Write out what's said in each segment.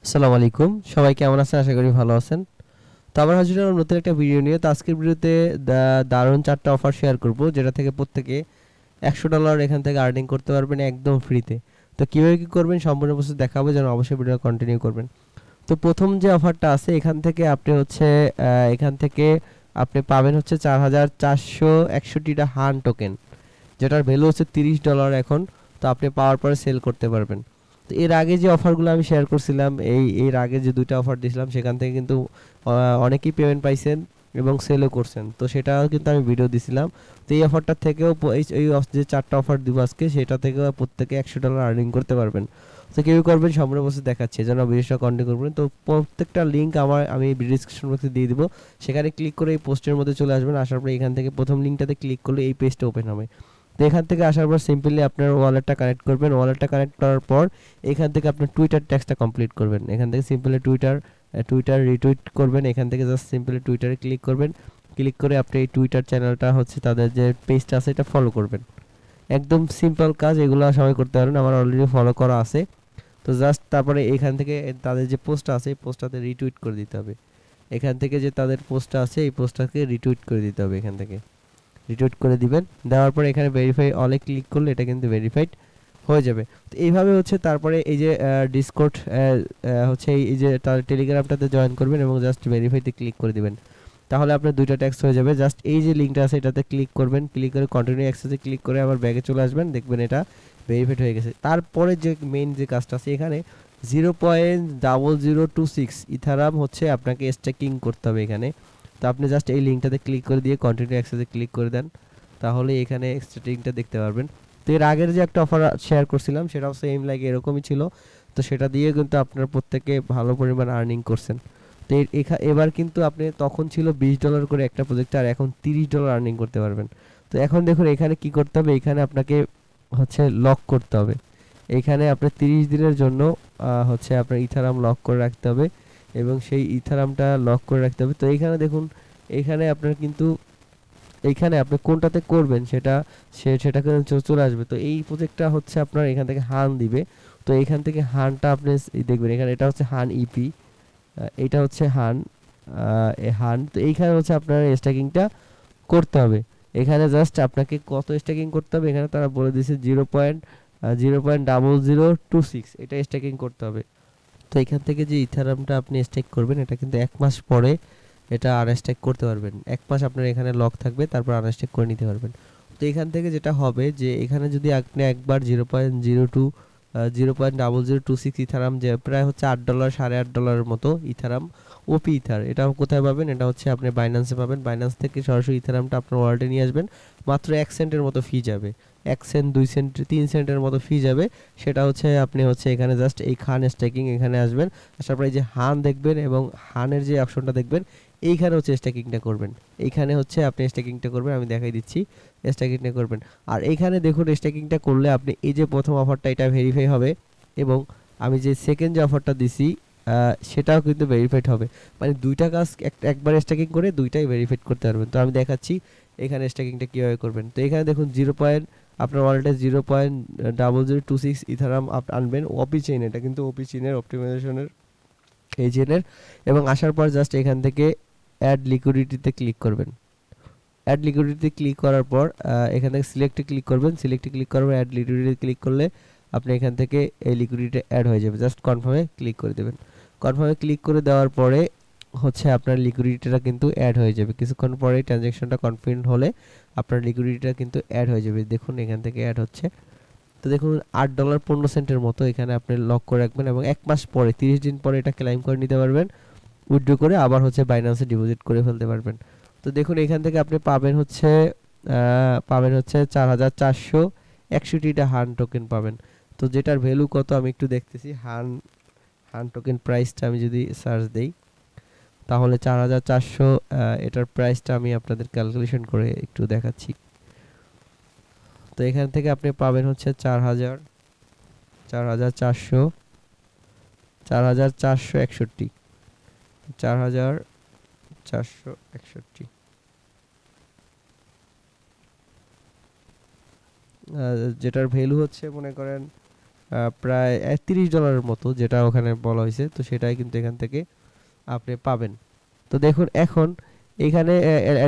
আসসালামু আলাইকুম, সবাই কেমন আছেন? আশা করি ভালো আছেন। তো আবার হাজির হলাম নতুন একটা ভিডিও নিয়ে। তো আজকের ভিডিওতে দারুণ 4টা অফার শেয়ার করব, যেটা থেকে প্রত্যেকে $100 এখান থেকে আর্নিং করতে পারবেন একদম ফ্রিতে। তো কীভাবে কী করবেন সম্পূর্ণ প্রসেস দেখাবো, যেন অবশ্যই ভিডিও কন্টিনিউ করবেন। তো প্রথম যে অফারটা আছে এখান থেকে আপনি হচ্ছে এখান থেকে আপনি পাবেন হচ্ছে 4461টা হান টোকেন, যেটার ভ্যালু হচ্ছে $30 এখন। তো আপনি পাওয়ার পরে সেল করতে পারবেন। তো এর আগে যে অফারগুলো আমি শেয়ার করছিলাম, এর আগে যে দুইটা অফার দিয়েছিলাম সেখান থেকে কিন্তু অনেকেই পেমেন্ট পাইছেন এবং সেলও করছেন। তো সেটাও কিন্তু আমি ভিডিও দিছিলাম। তো এই অফারটার থেকেও যে 4টা অফার দিব আজকে, সেটা থেকেও প্রত্যেকে $100 আর্নিং করতে পারবেন। তো কেউ করবেন সম্পূর্ণ বসে দেখাচ্ছে, যেন ভিডিওটা কন্টিনিউ করবেন। তো প্রত্যেকটা লিঙ্ক আমি ডিসক্রিপশন বক্সে দিয়ে দিব। সেখানে ক্লিক করে এই পোস্টের মধ্যে চলে আসবেন। আসার পরে এখান থেকে প্রথম লিঙ্কটাতে ক্লিক করলে এই পেজটা ওপেন হবে। তো এখান থেকে আসার পর সিম্পলি আপনার ওয়ালেটটা কানেক্ট করবেন। ওয়ালেটটা কানেক্ট করার পর এখান থেকে আপনার টুইটার ট্যাক্সটা কমপ্লিট করবেন। এখান থেকে সিম্পলি টুইটার রিটুইট করবেন। এখান থেকে জাস্ট সিম্পলি টুইটারে ক্লিক করবেন। ক্লিক করে আপনি এই টুইটার চ্যানেলটা হচ্ছে তাদের যে পেজটা আছে এটা ফলো করবেন। একদম সিম্পল কাজ, এগুলো সবাই করতে পারেন, আমার অলরেডি ফলো করা আছে। তো জাস্ট তারপরে এখান থেকে তাদের যে পোস্টটা আছে এই পোস্টটাতে রিটুইট করে দিতে হবে। এখান থেকে যে তাদের পোস্টটা আছে এই পোস্টটাকে রিটুইট করে দিতে হবে। এখান থেকে রিটুইট করে দিবেন। দেওয়ার পরে এখানে ভেরিফাই অলে ক্লিক করলে এটা কিন্তু ভেরিফাইড হয়ে যাবে। তো এইভাবে হচ্ছে তারপরে এই যে ডিসকর্ড হচ্ছে এই যে তার টেলিগ্রামটাতে জয়েন করবেন এবং জাস্ট ভেরিফাইতে ক্লিক করে দিবেন। তাহলে আপনার দুইটা ট্যাক্স হয়ে যাবে। জাস্ট এই যে লিঙ্কটা আছে এটাতে ক্লিক করবেন। ক্লিক করে কন্টিনিউ অ্যাক্সেসে ক্লিক করে আবার ব্যাগে চলে আসবেন, দেখবেন এটা ভেরিফাইড হয়ে গেছে। তারপরে যে মেইন যে কাজটা আছে এখানে 0.0026 ইথারাম হচ্ছে আপনাকে স্টেকিং করতে হবে এখানে। তো আপনি জাস্ট এই লিঙ্কটাতে ক্লিক করে দিয়ে কন্টিনিউ অ্যাক্সেসে ক্লিক করে দেন, তাহলে এখানে স্টেকিংটা দেখতে পারবেন। তো এর আগের যে একটা অফার শেয়ার করছিলাম সেটাও সেম লাগে এরকমই ছিল। তো সেটা দিয়ে কিন্তু আপনার প্রত্যেকে ভালো পরিমাণ আর্নিং করছেন। তো এবার কিন্তু আপনি তখন ছিল $20 করে একটা প্রজেক্টে, আর এখন $30 আর্নিং করতে পারবেন। তো এখন দেখুন এখানে কি করতে হবে, এখানে আপনাকে হচ্ছে লক করতে হবে। এখানে আপনার 30 দিনের জন্য হচ্ছে আপনার ইথারাম লক করে রাখতে হবে এবং সেই ইথারামটা লক করে রাখতে হবে। তো এইখানে দেখুন, এইখানে আপনার কিন্তু এইখানে আপনি কোনটাতে করবেন সেটা কিন্তু চলে আসবে। তো এই প্রজেক্টটা হচ্ছে আপনার এখান থেকে হান দিবে। তো এখান থেকে হানটা আপনি দেখবেন, এখানে এটা হচ্ছে হান ইপি, এটা হচ্ছে হান হান। তো এইখানে হচ্ছে আপনার স্ট্যাকিংটা করতে হবে। এখানে জাস্ট আপনাকে কত স্ট্যাকিং করতে হবে এখানে তারা বলে দিয়েছে 0.0026 এটা স্ট্যাকিং করতে হবে। তো এখান থেকে যে ইথারামটা আপনি স্টেক করবেন এটা কিন্তু 1 মাস পরে এটা আনস্টেক করতে পারবেন। 1 মাস আপনার এখানে লক থাকবে, তারপর আনস্টেক করে নিতে পারবেন। তো এখান থেকে যেটা হবে যে এখানে যদি আপনি একবার 0.0026 ইথারাম, যে প্রায় হচ্ছে $8 $8.5 মতো ইথারাম ওপি ইথার, এটা কোথায় পাবেন? এটা হচ্ছে আপনি বাইন্যান্সে পাবেন। বাইন্যান্স থেকে সরাসরি ইথারামটা আপনার ওয়ালেটে নিয়ে আসবেন। মাত্র 1 সেন্টের মতো ফি যাবে। 1 সেন্ট 2 সেন্ট 3 সেন্টের মতো ফি যাবে। সেটা হচ্ছে আপনি হচ্ছে এখানে জাস্ট এই খান স্টেকিং এখানে আসবেন। আসার পরে এই যে হান দেখবেন এবং হানের যে অপশনটা দেখবেন এইখানে হচ্ছে স্ট্যাকিংটা করবেন। এইখানে হচ্ছে আপনি স্ট্যাকিংটা করবেন, আমি দেখাই দিচ্ছি। স্ট্যাকিংটা করবেন। আর এইখানে দেখুন স্ট্যাকিংটা করলে আপনি এই যে প্রথম অফারটা এটা ভেরিফাই হবে এবং আমি যে সেকেন্ড যে অফারটা দিছি সেটাও কিন্তু ভেরিফাইড হবে। মানে দুইটা কাজ একবার স্ট্যাকিং করে দুইটাই ভেরিফাইড করতে পারবেন। তো আমি দেখাচ্ছি এখানে স্ট্যাকিংটা কীভাবে করবেন। তো এখানে দেখুন আপনার ওয়ালেটে 0.0026 ইথারাম আনবেন ওপি চেইন, এটা কিন্তু ওপি চেইনের অপটিমাইজেশনের এই চেইনের। এবং আসার পর জাস্ট এখান থেকে অ্যাড লিকুইডিটিতে ক্লিক করবেন। অ্যাড লিকুইডিটি ক্লিক করার পর এখান থেকে সিলেক্টে ক্লিক করবেন। সিলেক্টে ক্লিক করার পর অ্যাড লিকুইডিটি ক্লিক করলে আপনি এখান থেকে এই লিকুইডিটি অ্যাড হয়ে যাবে। জাস্ট কনফার্মে ক্লিক করে দেবেন। কনফার্মে ক্লিক করে দেওয়ার পরে হচ্ছে আপনার লিকুইডিটিটা কিন্তু অ্যাড হয়ে যাবে। কিছুক্ষণ পরে ট্রানজ্যাকশনটা কনফার্ম হলে আপনার লিকুইডিটিটা কিন্তু অ্যাড হয়ে যাবে। দেখুন এখান থেকে অ্যাড হচ্ছে। তো দেখুন $8.15 মতো এখানে আপনি লক করে রাখবেন এবং 1 মাস পরে 30 দিন পরে এটা ক্লেম করে নিতে পারবেন। উইথড্র করে আবার হচ্ছে বাইন্যান্সে ডিপোজিট করে ফেলতে পারবেন। তো দেখুন এখান থেকে আপনি পাবেন হচ্ছে 4461টা হান টোকেন পাবেন। তো যেটার ভ্যালু কত আমি একটু দেখতেছি। হান টোকেন প্রাইসটা আমি যদি সার্চ দেই তাহলে 4400, এটার প্রাইসটা আমি আপনাদের ক্যালকুলেশন করে একটু দেখাচ্ছি। তো এখান থেকে আপনি পাবেন হচ্ছে 4461, 4461, যেটার ভ্যালু হচ্ছে মনে করেন প্রায় $30 মতো, যেটা ওখানে বলা হয়েছে, তো সেটাই কিন্তু এখান থেকে আপনি পাবেন। তো দেখুন এখন এখানে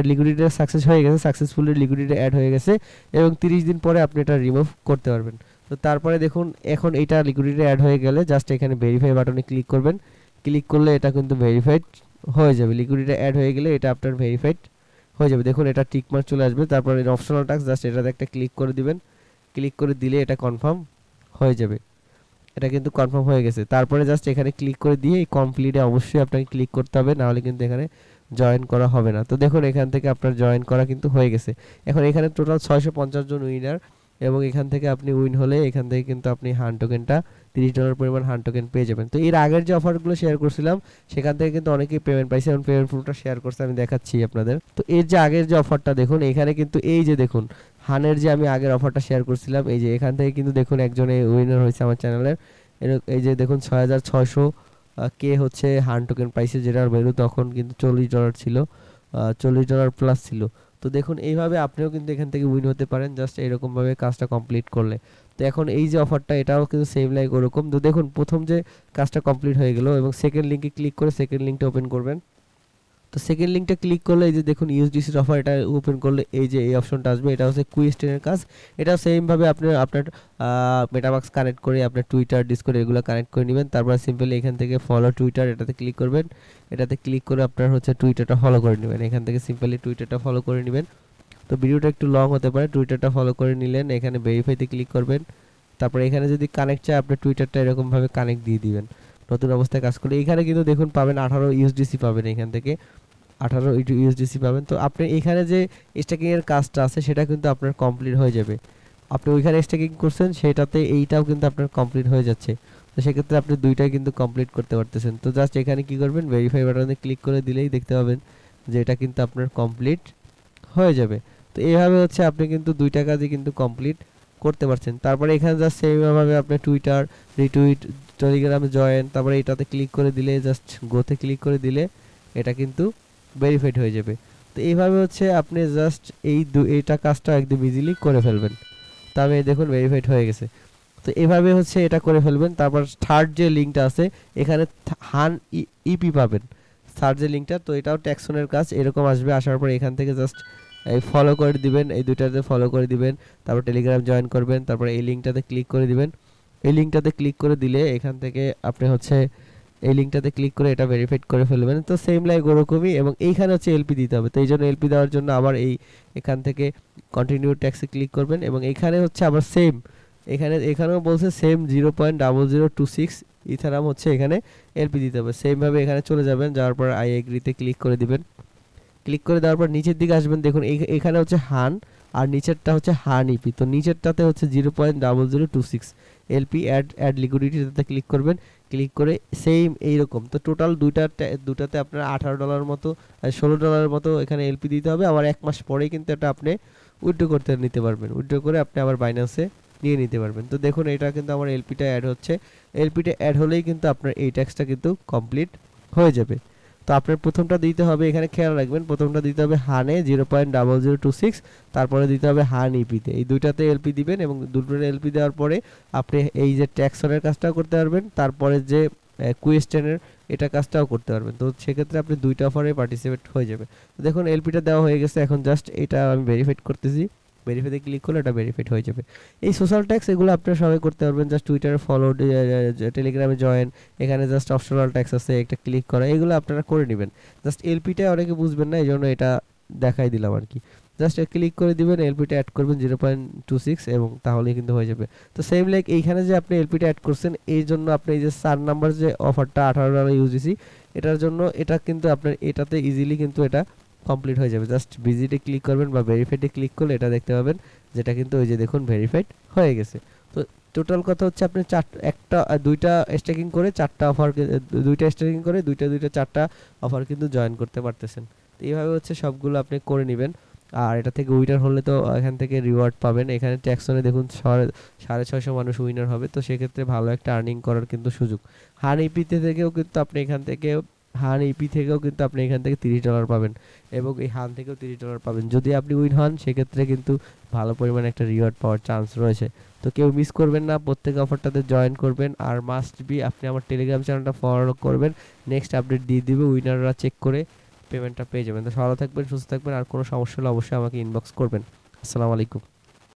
লিকুইডিটি সাকসেস হয়ে গেছে, সাকসেসফুলি লিকুইডিটি অ্যাড হয়ে গেছে এবং 30 দিন পরে আপনি এটা রিমুভ করতে পারবেন। তো তারপরে দেখুন এখন এটা লিকুইডিটি অ্যাড হয়ে গেলে জাস্ট এখানে ভেরিফাই বাটনে ক্লিক করবেন। ক্লিক করলে এটা কিন্তু ভেরিফাইড হয়ে যাবে। লিকুইডিটি অ্যাড হয়ে গেলে এটা আপনার ভেরিফাইড হয়ে যাবে। দেখুন এটা টিক মার্ক চলে আসবে। তারপর এর অপশনাল টাস্ক জাস্ট এটাতে একটা ক্লিক করে দিবেন। ক্লিক করে দিলে এটা কনফার্ম হয়ে যাবে। এটা কিন্তু কনফার্ম হয়ে গেছে। তারপরে জাস্ট এখানে ক্লিক করে দিয়ে এই কমপ্লিটে অবশ্যই আপনাকে ক্লিক করতে হবে, না হলে কিন্তু এখানে জয়েন করা হবে না। তো দেখুন এখান থেকে আপনার জয়েন করা কিন্তু হয়ে গেছে। এখন এখানে টোটাল 650 জন উইনার, এবং এখান থেকে আপনি উইন হলে এখান থেকে কিন্তু আপনি হান টোকেনটা $30 পরিমাণ হান টোকেন পেয়ে যাবেন। তো এর আগের যে অফারগুলো শেয়ার করছিলাম সেখান থেকে কিন্তু অনেকেই পেমেন্ট পাইছে এবং পেমেন্ট প্রুফটা শেয়ার করছে, আমি দেখাচ্ছি আপনাদের। তো এর যে আগের যে অফারটা দেখুন, এখানে কিন্তু এই যে দেখুন হানের যে আমি আগের অফারটা শেয়ার করছিলাম, এই যে এখান থেকে কিন্তু দেখুন একজন উইনার হয়েছে আমার চ্যানেলের। এই যে দেখুন 6600 কে হচ্ছে হান টোকেন পাইছে, যেটার ভ্যালু তখন কিন্তু $40 ছিল, $40 প্লাস ছিল। তো দেখুন এইভাবে আপনিও কিন্তু এখান থেকে উইন হতে পারেন জাস্ট এরকমভাবে কাজটা কমপ্লিট করলে। তো এখন এই যে অফারটা এটাও কিন্তু সেম লাইক ওরকম। তো দেখুন প্রথম যে কাজটা কমপ্লিট হয়ে গেল এবং সেকেন্ড লিঙ্কে ক্লিক করে সেকেন্ড লিঙ্কটা ওপেন করবেন। তো সেকেন্ড লিঙ্কটা ক্লিক করলে এই যে দেখুন ইউএসডিসির অফার, এটা ওপেন করলে এই যে এই অপশনটা আসবে, এটা হচ্ছে কুইস্টেনের কাজ। এটা সেমভাবে আপনার মেটামাক্স কানেক্ট করে আপনার টুইটার, ডিসকর্ড এগুলো কানেক্ট করে নেবেন। তারপর সিম্পলি এখান থেকে ফলো টুইটার এটাতে ক্লিক করবেন। এটাতে ক্লিক করে আপনার হচ্ছে টুইটারটা ফলো করে নেবেন। এখান থেকে সিম্পলি টুইটারটা ফলো করে নেবেন। তো ভিডিওটা একটু লং হতে পারে, টুইটারটা ফলো করে নিলেন, এখানে ভেরিফাইতে ক্লিক করবেন। তারপর এখানে যদি কানেক্ট চায় আপনার টুইটারটা এরকমভাবে কানেক্ট দিয়ে দিবেন। নতুন অবস্থায় কাজ করলে এখানে কিন্তু দেখুন পাবেন 18 ইউএসডিসি পাবেন, এখান থেকে 18 ইউএসডিসি পাবেন। তো আপনি এখানে যে স্ট্যাকিং এর কাজটা আছে সেটা কিন্তু আপনার কমপ্লিট হয়ে যাবে। আপনি ওইখানে স্ট্যাকিং করছেন সেটাতে এইটাও কিন্তু আপনার কমপ্লিট হয়ে যাচ্ছে। তো সেক্ষেত্রে আপনি দুইটাই কিন্তু কমপ্লিট করতে পারতেছেন। তো জাস্ট এখানে কি করবেন, ভেরিফাই বাটনে ক্লিক করে দিলেই দেখতে পাবেন যে এটা কিন্তু আপনার কমপ্লিট হয়ে যাবে। তো এইভাবে হচ্ছে আপনি কিন্তু দুইটা কাজই কিন্তু কমপ্লিট করতে পারছেন। তারপরে এখানে জাস্ট সেমভাবে আপনি টুইটার, রিটুইট, টেলিগ্রামে জয়েন, তারপরে এটাতে ক্লিক করে দিলে জাস্ট গোতে ক্লিক করে দিলে এটা কিন্তু ভেরিফাইড হয়ে যাবে। তো এইভাবে হচ্ছে আপনি জাস্ট এইটা কাজটা একদম ইজিলি করে ফেলবেন। তবে দেখুন ভেরিফাইড হয়ে গেছে। তো এইভাবে হচ্ছে এটা করে ফেলবেন। তারপর থার্ড যে লিঙ্কটা আছে এখানে হান ইপি পাবেন, থার্ড যে লিঙ্কটা, তো এটাও ট্যাক্সনের কাজ এরকম আসবে। আসার পর এখান থেকে জাস্ট এই ফলো করে দিবেন, এই দুইটাতে ফলো করে দিবেন। তারপর টেলিগ্রাম জয়েন করবেন, তারপর এই লিঙ্কটাতে ক্লিক করে দিবেন। এই লিঙ্কটাতে ক্লিক করে দিলে এখান থেকে আপনি হচ্ছে এই লিঙ্কটাতে ক্লিক করে এটা ভেরিফাইড করে ফেলবেন। তো সেম লাইক ওরকমই, এবং এইখানে হচ্ছে এলপি দিতে হবে। তো এই জন্য এলপি দেওয়ার জন্য আবার এখান থেকে কন্টিনিউ ট্যাক্সে ক্লিক করবেন, এবং এখানে হচ্ছে আবার সেম এখানেও বলছে সেম 0.0026 ইথারাম হচ্ছে এখানে এলপি দিতে হবে। সেমভাবে এখানে চলে যাবেন, যাওয়ার পর আই এগ্রিতে ক্লিক করে দিবেন। ক্লিক করে দেওয়ার পর নিচের দিকে আসবেন, দেখুন এখানে হচ্ছে হান আর নিচেরটা হচ্ছে হান ইপি। তো নিচেরটাতে হচ্ছে 0.0026 এলপি অ্যাড লিকুইডিটিতে ক্লিক করবেন। ক্লিক করে সেম এইরকম। তো টোটাল দুটাতে আপনার $18 মতো, $16 মতো এখানে এলপি দিতে হবে। আবার 1 মাস পরেই কিন্তু এটা আপনি উইথড্র করতে নিতে পারবেন। উইথড্র করে আপনি আবার বাইন্যান্সে নিয়ে নিতে পারবেন। তো দেখুন এটা কিন্তু আমার এলপিটা অ্যাড হচ্ছে। এলপিটা অ্যাড হলেই কিন্তু আপনার এই ট্যাক্সটা কিন্তু কমপ্লিট হয়ে যাবে। তো আপনার প্রথমটা দিতে হবে, এখানে খেয়াল রাখবেন, প্রথমটা দিতে হবে হানে 0.0026, তারপরে দিতে হবে হান ইপিতে। এই দুইটাতে এলপি দিবেন, এবং দুটোতে এলপি দেওয়ার পরে আপনি এই যে ট্যাক্সনের কাজটাও করতে পারবেন, তারপরে যে কুয়েস্টেনের এটা কাজটাও করতে পারবেন। তো সেক্ষেত্রে আপনি দুইটা অফারে পার্টিসিপেট হয়ে যাবে। তো দেখুন এলপিটা দেওয়া হয়ে গেছে, এখন জাস্ট এটা আমি ভেরিফাইড করতেছি। ভেরিফাইতে ক্লিক করলে এটা ভেরিফাইড হয়ে যাবে। এই সোশ্যাল ট্যাক্স এগুলো আপনারা সবাই করতে পারবেন। জাস্ট টুইটারে ফলো, টেলিগ্রামে জয়েন, এখানে জাস্ট অপশনাল ট্যাক্স আছে একটা ক্লিক করা, এগুলো আপনারা করে নেবেন। জাস্ট এলপিটা অনেকে বুঝবেন না, এই জন্য এটা দেখাই দিলাম আর কি। জাস্ট ক্লিক করে দিবেন, এলপিটা অ্যাড করবেন 0.26, এবং তাহলেই কিন্তু হয়ে যাবে। তো সেম লাইক এইখানে যে আপনি এলপিটা অ্যাড করছেন, এই জন্য আপনি এই যে 4 নাম্বার যে অফারটা $18 ইউজিসি, এটার জন্য এটা কিন্তু আপনার এটাতে ইজিলি কিন্তু এটা কমপ্লিট হয়ে যাবে। জাস্ট ভিজিটে ক্লিক করবেন বা ভেরিফাইডে ক্লিক করলে এটা দেখতে পাবেন যেটা কিন্তু ওই যে দেখুন ভেরিফাইড হয়ে গেছে। তো টোটাল কথা হচ্ছে আপনি দুইটা স্ট্যাকিং করে 4টা অফার, দুইটা স্ট্যাকিং করে দুইটা 4টা অফার কিন্তু জয়েন করতে পারতেছেন। তো এইভাবে হচ্ছে সবগুলো আপনি করে নেবেন। আর এটা থেকে উইনার হলে তো এখান থেকে রিওয়ার্ড পাবেন। এখানে ট্যাক্সনে দেখুন 650 মানুষ উইনার হবে। তো সেক্ষেত্রে ভালো একটা আর্নিং করার কিন্তু সুযোগ। হান ইপিতে থেকেও কিন্তু আপনি এখান থেকে হান ইপি থেকেও কিন্তু আপনি এখান থেকে $30 পাবেন এবং এই হান থেকেও $30 পাবেন। যদি আপনি উইন হন সেক্ষেত্রে কিন্তু ভালো পরিমাণে একটা রিওয়ার্ড পাওয়ার চান্স রয়েছে। তো কেউ মিস করবেন না, প্রত্যেক অফারটাতে জয়েন করবেন। আর মাস্ট বি আপনি আমার টেলিগ্রাম চ্যানেলটা ফলো করবেন, নেক্সট আপডেট দিয়ে দিবে, উইনাররা চেক করে পেমেন্টটা পেয়ে যাবেন। তো ভালো থাকবেন, সুস্থ থাকবেন, আর কোনো সমস্যা হলে অবশ্যই আমাকে ইনবক্স করবেন। আসসালামু আলাইকুম।